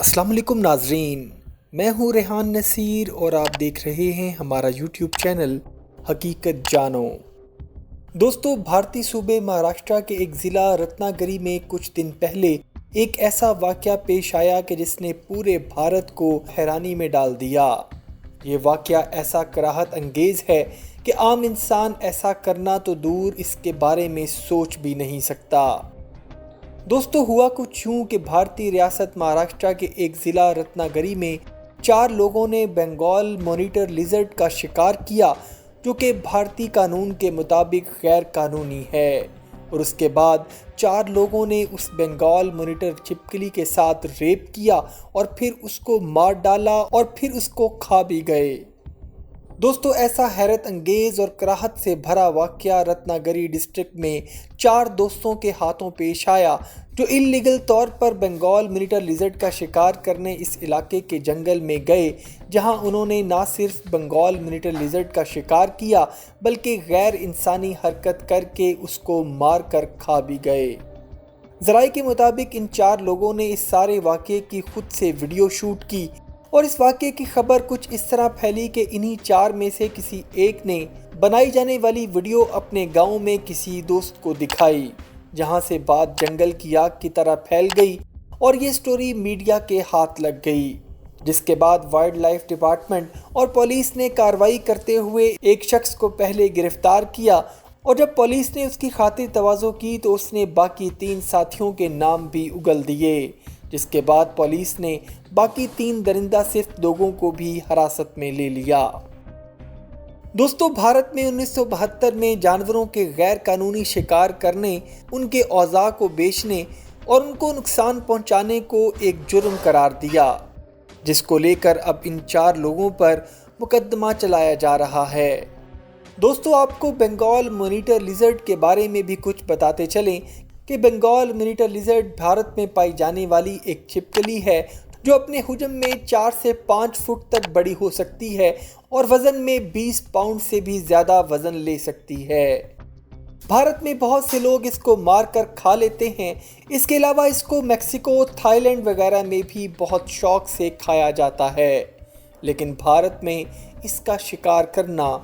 السلام علیکم ناظرین، میں ہوں ریحان نصیر اور آپ دیکھ رہے ہیں ہمارا یوٹیوب چینل حقیقت جانو۔ دوستو، بھارتی صوبے مہاراشٹرا کے ایک ضلع رتنا گری میں کچھ دن پہلے ایک ایسا واقعہ پیش آیا کہ جس نے پورے بھارت کو حیرانی میں ڈال دیا۔ یہ واقعہ ایسا کراہت انگیز ہے کہ عام انسان ایسا کرنا تو دور اس کے بارے میں سوچ بھی نہیں سکتا۔ دوستو، ہوا کچھ یوں کہ بھارتی ریاست مہاراشٹرا کے ایک ضلع رتنا گری میں 4 لوگوں نے بنگال مانیٹر لیزرڈ کا شکار کیا، جو کہ بھارتی قانون کے مطابق غیر قانونی ہے، اور اس کے بعد 4 لوگوں نے اس بنگال مانیٹر چھپکلی کے ساتھ ریپ کیا اور پھر اس کو مار ڈالا اور پھر اس کو کھا بھی گئے۔ دوستو، ایسا حیرت انگیز اور کراہت سے بھرا واقعہ رتنا گری ڈسٹرکٹ میں 4 دوستوں کے ہاتھوں پیش آیا، جو انلیگل طور پر بنگال مانیٹر لیزرڈ کا شکار کرنے اس علاقے کے جنگل میں گئے، جہاں انہوں نے نہ صرف بنگال مانیٹر لیزرڈ کا شکار کیا بلکہ غیر انسانی حرکت کر کے اس کو مار کر کھا بھی گئے۔ ذرائع کے مطابق ان 4 لوگوں نے اس سارے واقعے کی خود سے ویڈیو شوٹ کی، اور اس واقعے کی خبر کچھ اس طرح پھیلی کہ انہی 4 میں سے کسی ایک نے بنائی جانے والی ویڈیو اپنے گاؤں میں کسی دوست کو دکھائی، جہاں سے بات جنگل کی آگ کی طرح پھیل گئی اور یہ سٹوری میڈیا کے ہاتھ لگ گئی، جس کے بعد وائلڈ لائف ڈپارٹمنٹ اور پولیس نے کارروائی کرتے ہوئے ایک شخص کو پہلے گرفتار کیا، اور جب پولیس نے اس کی خاطر تواضع کی تو اس نے باقی 3 ساتھیوں کے نام بھی اگل دیے، جس کے بعد پولیس نے باقی 3 درندہ صرف لوگوں کو بھی حراست میں لے لیا۔ دوستو، بھارت میں 1972 میں جانوروں کے غیر قانونی شکار کرنے، ان کے اعضاء کو بیچنے اور ان کو نقصان پہنچانے کو ایک جرم قرار دیا، جس کو لے کر اب ان 4 لوگوں پر مقدمہ چلایا جا رہا ہے۔ دوستو، آپ کو بنگال مانیٹر لیزرڈ کے بارے میں بھی کچھ بتاتے چلیں کہ بنگال مانیٹر لیزرڈ بھارت میں پائی جانے والی ایک چھپکلی ہے جو اپنے حجم میں 4 سے 5 فٹ تک بڑی ہو سکتی ہے اور وزن میں 20 پاؤنڈ سے بھی زیادہ وزن لے سکتی ہے۔ بھارت میں بہت سے لوگ اس کو مار کر کھا لیتے ہیں۔ اس کے علاوہ اس کو میکسیکو، تھائی لینڈ وغیرہ میں بھی بہت شوق سے کھایا جاتا ہے، لیکن بھارت میں اس کا شکار کرنا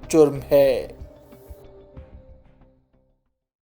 جرم ہے۔